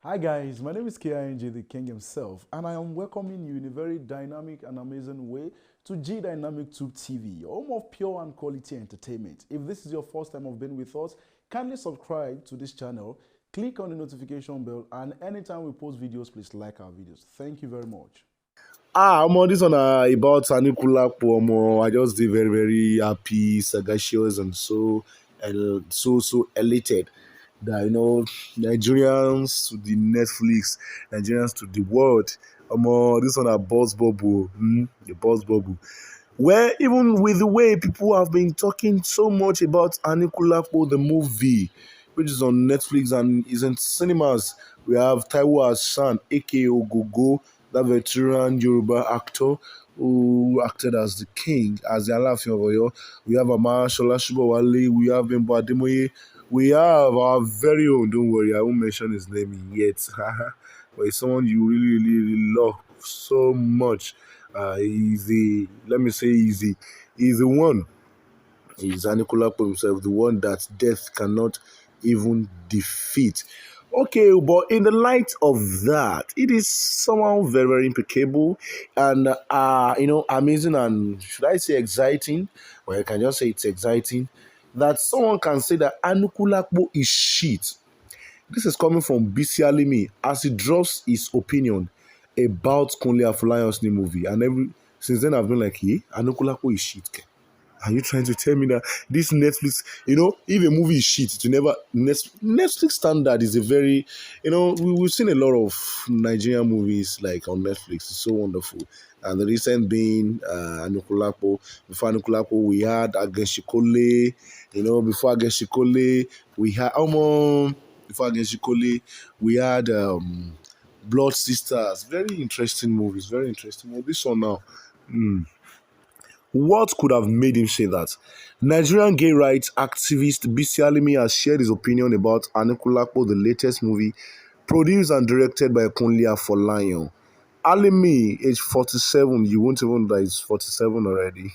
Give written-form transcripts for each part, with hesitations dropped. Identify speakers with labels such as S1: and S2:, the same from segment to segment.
S1: Hi guys, my name is KING, the King himself, and I am welcoming you in a very dynamic and amazing way to G Dynamic Tube TV, home of pure and quality entertainment. If this is your first time of being with us, kindly subscribe to this channel, click on the notification bell, and anytime we post videos, please like our videos. Thank you very much.
S2: This one about Anikulapo, I just did very, very happy, sagacious, and so elated that Nigerians to the Netflix, Nigerians to the world. This one a buzz bubble, the buzz bubble. Where even with the way people have been talking so much about Anikulapo, the movie, which is on Netflix and is in cinemas, we have Taiwo Hassan, aka Ogogo, that veteran Yoruba actor who acted as the king, as the Alaafin of Oyo. We have Ama Shola Shubowale, we have Bimbo Ademoye, we have our very own, don't worry, I won't mention his name yet, but he's someone you really, really, really love so much. Let me say, he's the one. He's Anikulapo himself, the one that death cannot even defeat. Okay, but in the light of that, it is somehow very, very impeccable and amazing and should I say exciting? Well, I can just say it's exciting that someone can say that Anikulapo is shit. This is coming from BC Alimi as he drops his opinion about Kunle Afolayan's new movie. And since then I've been like, hey, Anikulapo is shit. Are you trying to tell me that this Netflix, if a movie is shit, it will never Netflix standard is a very, we've seen a lot of Nigerian movies like on Netflix. It's so wonderful. And the recent being Anikulapo. Before Anikulapo, we had Ageshikole. Before Ageshikole, we had before Ageshikole, we had Blood Sisters. Very interesting movies. Very interesting. Well, this one now. What could have made him say that? Nigerian gay rights activist Bisi Alimi has shared his opinion about Anikulapo, the latest movie produced and directed by Kunle Afolayan. Alimi, age 47, you won't even know that he's 47 already.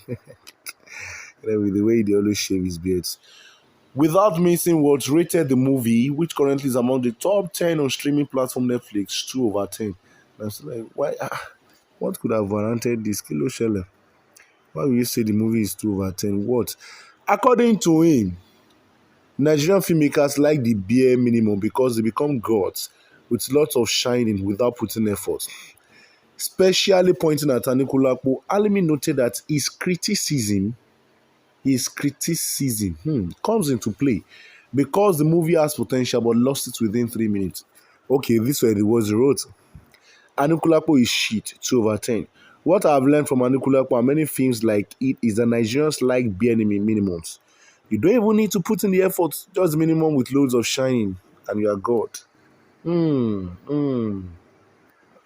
S2: With the way they always shave his beards. Without missing words, rated the movie, which currently is among the top 10 on streaming platform Netflix, 2 over 10. And I was like, why? What could have warranted this? Kilo Shelle? Why will you say the movie is 2 over 10? What? According to him, Nigerian filmmakers like the bare minimum because they become gods with lots of shining without putting effort. Especially pointing at Anikulapo, Alimi noted that his criticism comes into play because the movie has potential but lost it within 3 minutes. Okay, this were the words he wrote. Anikulapo is shit, 2 over 10. What I've learned from Anikulapo and many films like it is that Nigerians like bare minimums. You don't even need to put in the effort, just minimum with loads of shining, and you are God. Hmm, hmm.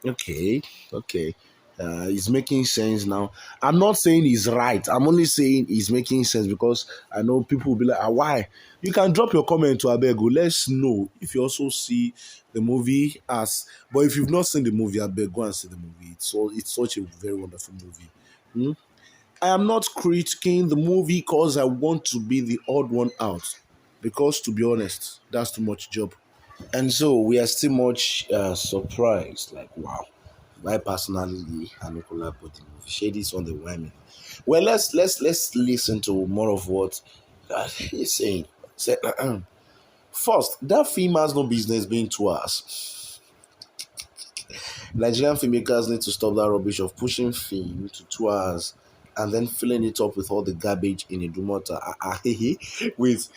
S2: Okay, okay. It's making sense now. I'm not saying he's right. I'm only saying he's making sense because I know people will be like, why? You can drop your comment to Abego. Let's know if you also see the movie as. But if you've not seen the movie, Abego, go and see the movie. It's such a very wonderful movie. Hmm? I am not critiquing the movie because I want to be the odd one out. Because to be honest, that's too much job. And so we are still much surprised. Like, wow. I personally, Anikula put the movie. Shady's on the women. Well, let's listen to more of what he's saying. Say, first, that film has no business being 2 hours. Nigerian filmmakers need to stop that rubbish of pushing film to 2 hours and then filling it up with all the garbage in a Dumota. With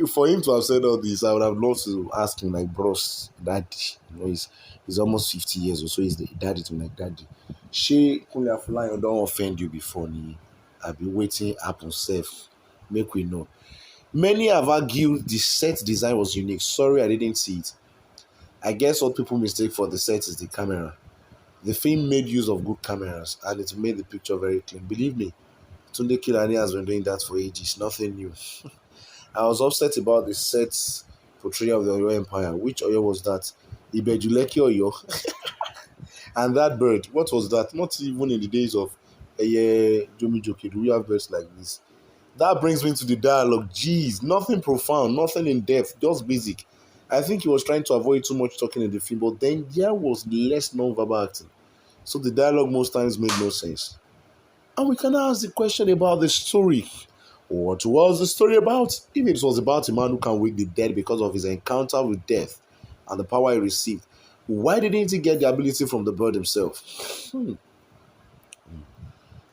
S2: for him to have said all this, I would have loved to ask him like, bros, daddy, he's almost 50 years or so. He's the daddy to my daddy. She Kunle Afolayan don't offend you before ni. I've been waiting happen safe. Make we know. Many have argued the set design was unique. Sorry, I didn't see it. I guess what people mistake for the set is the camera. The film made use of good cameras and it made the picture very clean. Believe me, Tunde Kilani has been doing that for ages. Nothing new. I was upset about the set's portrayal of the Oyo Empire. Which Oyo was that? Ibejuleki Oyo. And that bird, what was that? Not even in the days of Jomi Joki, do we have birds like this? That brings me to the dialogue. Jeez, nothing profound, nothing in depth, just basic. I think he was trying to avoid too much talking in the film, but then there was less non-verbal acting. So the dialogue most times made no sense. And we can ask the question about the story. What was the story about? If it was about a man who can wake the dead because of his encounter with death and the power he received, why didn't he get the ability from the bird himself?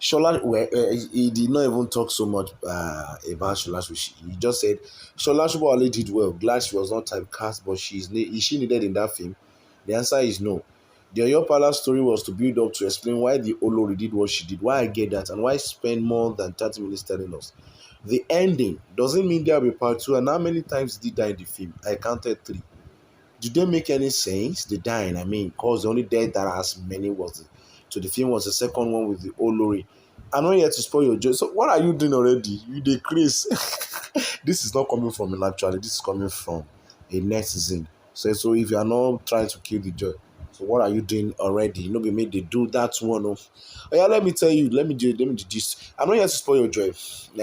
S2: Shola, well, he did not even talk so much about Shola. He just said Shola Shubowale did well. Glad she was not typecast, but is she needed in that film? The answer is no. The Oyo Palace story was to build up to explain why the Olori did what she did, why I get that, and why spend more than 30 minutes telling us. The ending doesn't mean there will be part two, and how many times did he die in the film? I counted three. Did they make any sense? The dying, I mean, because the only death that has many was the film was the second one with the Olori. I'm not here to spoil your joy. So what are you doing already? You decrease. This is not coming from me actually. This is coming from a netizen. So if you are not trying to kill the joy, so what are you doing already? You know, we made they do that one. Oh yeah, let me tell you. Let me do this. I'm not here to spoil your joy.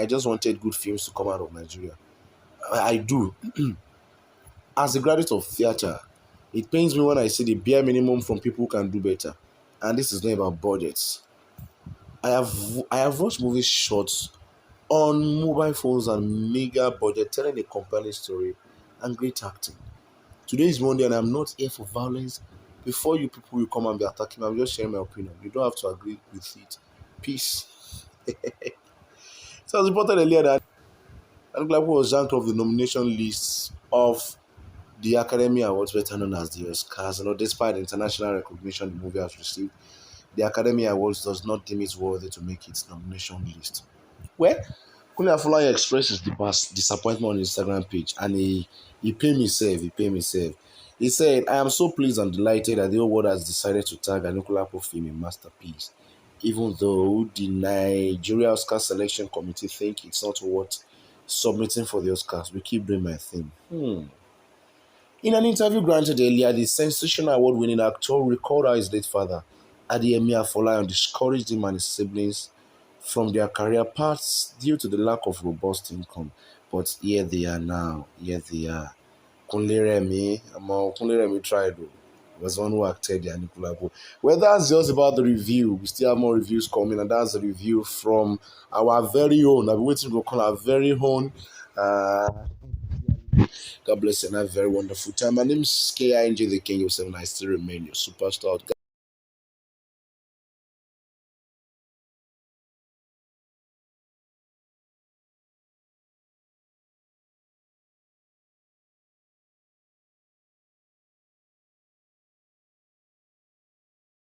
S2: I just wanted good films to come out of Nigeria. I do. As a graduate of theatre, it pains me when I see the bare minimum from people who can do better. And this is not about budgets. I have watched movies shot on mobile phones and mega budget telling a compelling story and great acting. Today is Monday and I'm not here for violence. Before you people will come and be attacking me, I'm just sharing my opinion. You don't have to agree with it. Peace. So I was reported earlier that Anikulapo was ranked off the nomination list of the Academy Awards, better known as the Oscars. Despite the international recognition the movie has received, the Academy Awards does not deem it worthy to make its nomination list. Well, Kunle Afolayan expressed his disappointment on his Instagram page, and he paid me save. He paid me save. He said, "I am so pleased and delighted that the whole world has decided to tag Anikulapo film a masterpiece, even though the Nigeria Oscar Selection Committee think it's not worth submitting for the Oscars. We keep doing my thing." In an interview granted earlier, the sensational award-winning actor recalled how his late father, Adeyemi Afolayan, discouraged him and his siblings from their career paths due to the lack of robust income. But here they are now. Here they are. Kunle Remi tried though. Was the one who acted the Anikulapo. Well, that's just about the review. We still have more reviews coming, and that's the review from our very own. I've been waiting to call our very own. Uh, God bless you and have a very wonderful time. My name is KINJ the King, yourself, and I still remain your superstar.